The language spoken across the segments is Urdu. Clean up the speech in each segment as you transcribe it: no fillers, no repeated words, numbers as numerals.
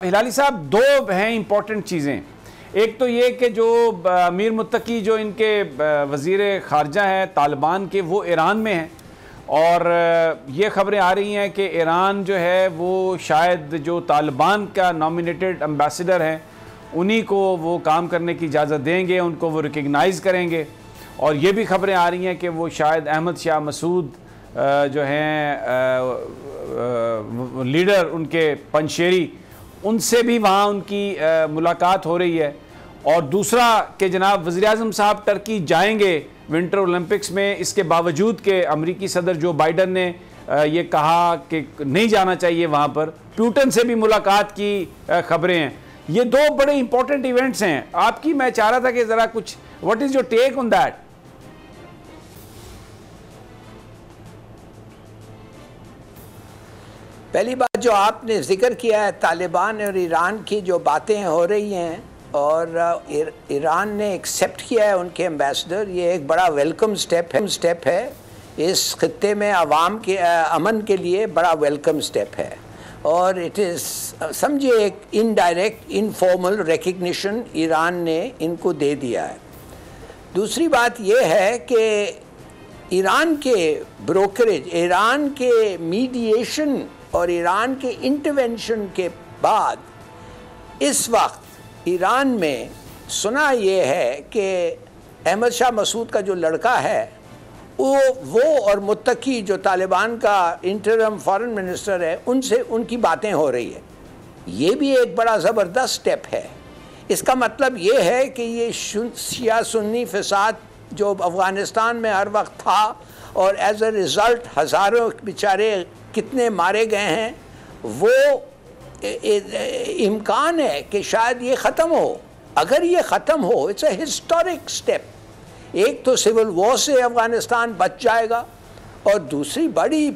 ہلالی صاحب دو ہیں امپورٹنٹ چیزیں. ایک تو یہ کہ جو امیر متقی جو ان کے وزیر خارجہ ہیں طالبان کے وہ ایران میں ہیں اور یہ خبریں آ رہی ہیں کہ ایران جو ہے وہ شاید جو طالبان کا نامینیٹڈ امبیسڈر ہیں انہی کو وہ کام کرنے کی اجازت دیں گے, ان کو وہ ریکگنائز کریں گے. اور یہ بھی خبریں آ رہی ہیں کہ وہ شاید احمد شاہ مسعود جو ہیں لیڈر ان کے پنشیری ان سے بھی وہاں ان کی ملاقات ہو رہی ہے. اور دوسرا کہ جناب وزیراعظم صاحب ٹرکی جائیں گے ونٹر اولمپکس میں, اس کے باوجود کہ امریکی صدر جو بائیڈن نے یہ کہا کہ نہیں جانا چاہیے وہاں پر, پیوٹن سے بھی ملاقات کی خبریں ہیں. یہ دو بڑے امپورٹنٹ ایونٹس ہیں. آپ کی میں چاہ رہا تھا کہ ذرا کچھ what is your take on that? پہلی بات جو آپ نے ذکر کیا ہے طالبان اور ایران کی جو باتیں ہو رہی ہیں اور ایران نے ایکسیپٹ کیا ہے ان کے امبیسڈر, یہ ایک بڑا ویلکم سٹیپ ہے. اس خطے میں عوام کے امن کے لیے بڑا ویلکم سٹیپ ہے اور اٹ از سمجھے ایک انڈائریکٹ انفارمل ریکگنیشن ایران نے ان کو دے دیا ہے. دوسری بات یہ ہے کہ ایران کے بروکریج, ایران کے میڈیشن اور ایران کے انٹرونشن کے بعد اس وقت ایران میں سنا یہ ہے کہ احمد شاہ مسعود کا جو لڑکا ہے وہ اور متقی جو طالبان کا انٹرم فارن منسٹر ہے ان کی باتیں ہو رہی ہے. یہ بھی ایک بڑا زبردست سٹیپ ہے. اس کا مطلب یہ ہے کہ یہ شیعہ سنی فساد جو افغانستان میں ہر وقت تھا اور ایز اے ریزلٹ ہزاروں بیچارے کتنے مارے گئے ہیں, وہ امکان ہے کہ شاید یہ ختم ہو. اگر یہ ختم ہو اٹس اے ہسٹورک سٹیپ. ایک تو سول وار سے افغانستان بچ جائے گا اور دوسری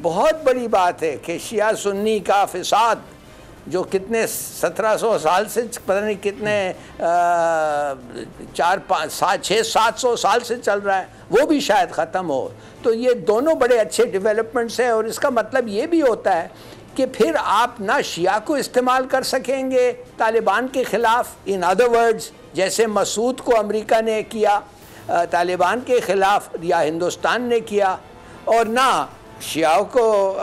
بہت بڑی بات ہے کہ شیعہ سنی کا فساد جو کتنے 1700 سال سے پتہ نہیں کتنے 600-700 سال سے چل رہا ہے وہ بھی شاید ختم ہو. تو یہ دونوں بڑے اچھے ڈیولپمنٹس ہیں اور اس کا مطلب یہ بھی ہوتا ہے کہ پھر آپ نہ شیعہ کو استعمال کر سکیں گے طالبان کے خلاف, ان ادر ورڈز جیسے مسعود کو امریکہ نے کیا طالبان کے خلاف یا ہندوستان نے کیا, اور نہ شیعہ کو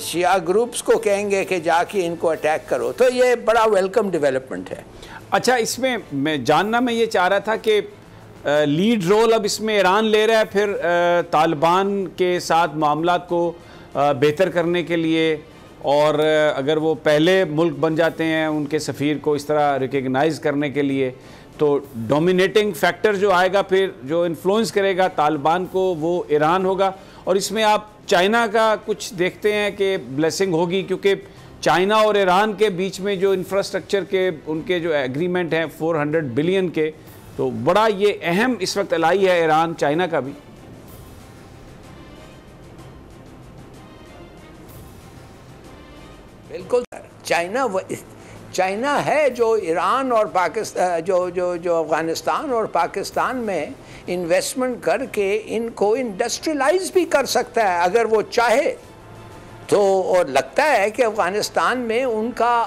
شیعہ گروپس کو کہیں گے کہ جا کے ان کو اٹیک کرو. تو یہ بڑا ویلکم ڈیولپمنٹ ہے. اچھا, اس میں جاننا میں یہ چاہ رہا تھا کہ لیڈ رول اب اس میں ایران لے رہا ہے پھر طالبان کے ساتھ معاملات کو بہتر کرنے کے لیے, اور اگر وہ پہلے ملک بن جاتے ہیں ان کے سفیر کو اس طرح ریکگنائز کرنے کے لیے, تو ڈومینیٹنگ فیکٹر جو آئے گا پھر جو انفلوئنس کرے گا طالبان کو وہ ایران ہوگا. اور اس میں آپ چائنا کا کچھ دیکھتے ہیں کہ بلیسنگ ہوگی, کیونکہ چائنا اور ایران کے بیچ میں جو انفراسٹرکچر کے ان کے جو ایگریمنٹ ہیں 400 بلین کے, تو بڑا یہ اہم اس وقت الائی ہے ایران چائنا کا بھی. بالکل, چائنا ہے جو ایران اور پاکستان جو افغانستان اور پاکستان میں انویسٹمنٹ کر کے ان کو انڈسٹریلائز بھی کر سکتا ہے اگر وہ چاہے تو, اور لگتا ہے کہ افغانستان میں ان کا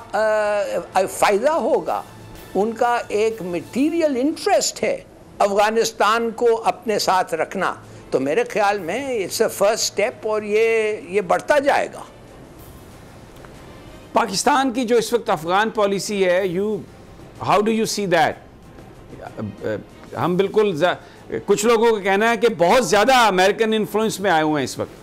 فائدہ ہوگا. ان کا ایک میٹیریل انٹرسٹ ہے افغانستان کو اپنے ساتھ رکھنا. تو میرے خیال میں اٹس اے فرسٹ سٹیپ اور یہ بڑھتا جائے گا. پاکستان کی جو اس وقت افغان پالیسی ہے, how do you see that? ہم بالکل کچھ لوگوں کا کہنا ہے کہ بہت زیادہ امریکن انفلوئنس میں آئے ہوئے ہیں اس وقت.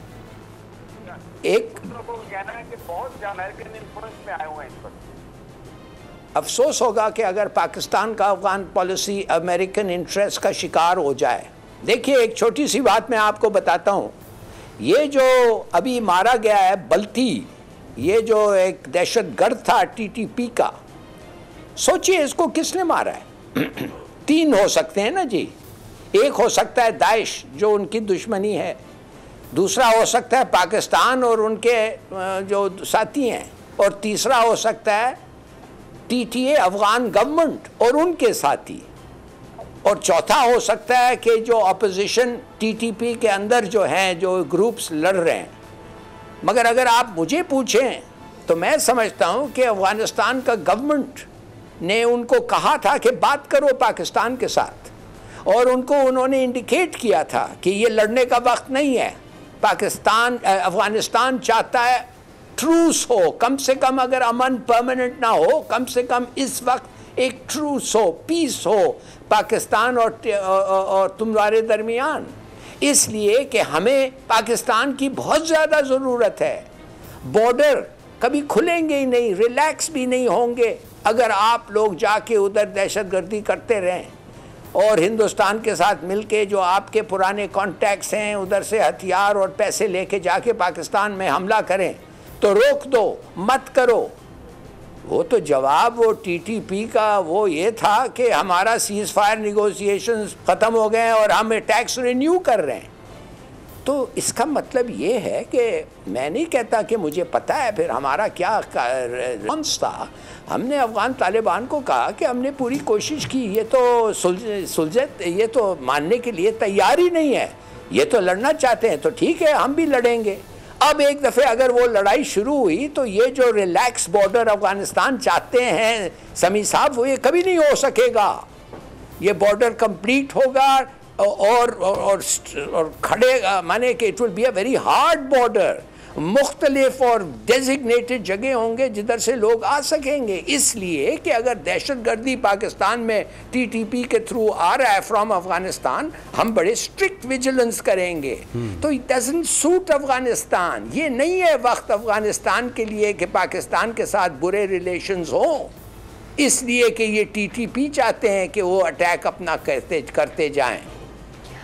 افسوس ہوگا کہ اگر پاکستان کا افغان پالیسی امریکن انٹرسٹ کا شکار ہو جائے. دیکھیے ایک چھوٹی سی بات میں آپ کو بتاتا ہوں. یہ جو ابھی مارا گیا ہے بلتی, یہ جو ایک دہشت گرد تھا ٹی ٹی پی کا, سوچئے اس کو کس نے مارا ہے؟ 3 ہو سکتے ہیں نا جی. ایک ہو سکتا ہے داعش جو ان کی دشمنی ہے, دوسرا ہو سکتا ہے پاکستان اور ان کے جو ساتھی ہیں, اور تیسرا ہو سکتا ہے T T A Afghan government اور ان کے ساتھی, اور چوتھا ہو سکتا ہے کہ جو اپوزیشن ٹی ٹی پی کے اندر جو ہیں جو گروپس لڑ رہے ہیں. مگر اگر آپ مجھے پوچھیں تو میں سمجھتا ہوں کہ افغانستان کا گورنمنٹ نے ان کو کہا تھا کہ بات کرو پاکستان کے ساتھ، اور ان کو انہوں نے انڈیکیٹ کیا تھا کہ یہ لڑنے کا وقت نہیں ہے. افغانستان چاہتا ہے ٹروس ہو، کم سے کم اگر امن پرماننٹ نہ ہو، کم سے کم اس وقت ایک ٹروس ہو، پیس ہو پاکستان اور تمہارے درمیان. اس لیے کہ ہمیں پاکستان کی بہت زیادہ ضرورت ہے. بارڈر کبھی کھلیں گے ہی نہیں، ریلیکس بھی نہیں ہوں گے اگر آپ لوگ جا کے ادھر دہشت گردی کرتے رہیں، اور ہندوستان کے ساتھ مل کے جو آپ کے پرانے کانٹیکٹس ہیں ادھر سے ہتھیار اور پیسے لے کے جا کے پاکستان میں حملہ کریں تو روک دو، مت کرو. وہ تو جواب وہ ٹی ٹی پی کا وہ یہ تھا کہ ہمارا سیز فائر نیگوسیشنز ختم ہو گئے اور ہم ٹیکس رینیو کر رہے ہیں. تو اس کا مطلب یہ ہے کہ میں نہیں کہتا کہ مجھے پتہ ہے پھر ہمارا کیا رسپانس تھا. ہم نے افغان طالبان کو کہا کہ ہم نے پوری کوشش کی، یہ تو سلجھت یہ تو ماننے کے لیے تیار ہی نہیں ہے، یہ تو لڑنا چاہتے ہیں، تو ٹھیک ہے ہم بھی لڑیں گے. اب ایک دفعہ اگر وہ لڑائی شروع ہوئی تو یہ جو ریلیکس بارڈر افغانستان چاہتے ہیں سمیع صاحب، وہ یہ کبھی نہیں ہو سکے گا. یہ بارڈر کمپلیٹ ہوگا اور کھڑے مانے کہ it will be a very hard border. مختلف اور ڈیزگنیٹڈ جگہ ہوں گے جدھر سے لوگ آ سکیں گے، اس لیے کہ اگر دہشت گردی پاکستان میں ٹی ٹی پی کے تھرو آ رہا ہے فرام افغانستان، ہم بڑے اسٹرکٹ ویجیلنس کریں گے. تو اٹ ڈزنٹ سوٹ افغانستان. یہ نہیں ہے وقت افغانستان کے لیے کہ پاکستان کے ساتھ برے ریلیشنز ہوں، اس لیے کہ یہ ٹی ٹی پی چاہتے ہیں کہ وہ اٹیک اپنا کرتے جائیں.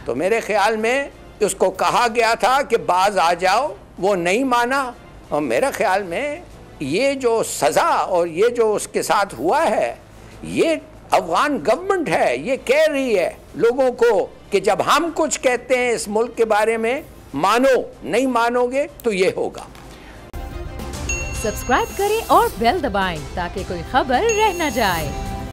تو میرے خیال میں اس کو کہا گیا تھا کہ باز آ جاؤ، وہ نہیں مانا. اور میرے خیال میں یہ جو سزا اور یہ جو اس کے ساتھ ہوا ہے، یہ افغان گورنمنٹ ہے، یہ کہہ رہی ہے لوگوں کو کہ جب ہم کچھ کہتے ہیں اس ملک کے بارے میں مانو، نہیں مانو گے تو یہ ہوگا. سبسکرائب کریں اور بیل دبائیں تاکہ کوئی خبر رہ نہ جائے.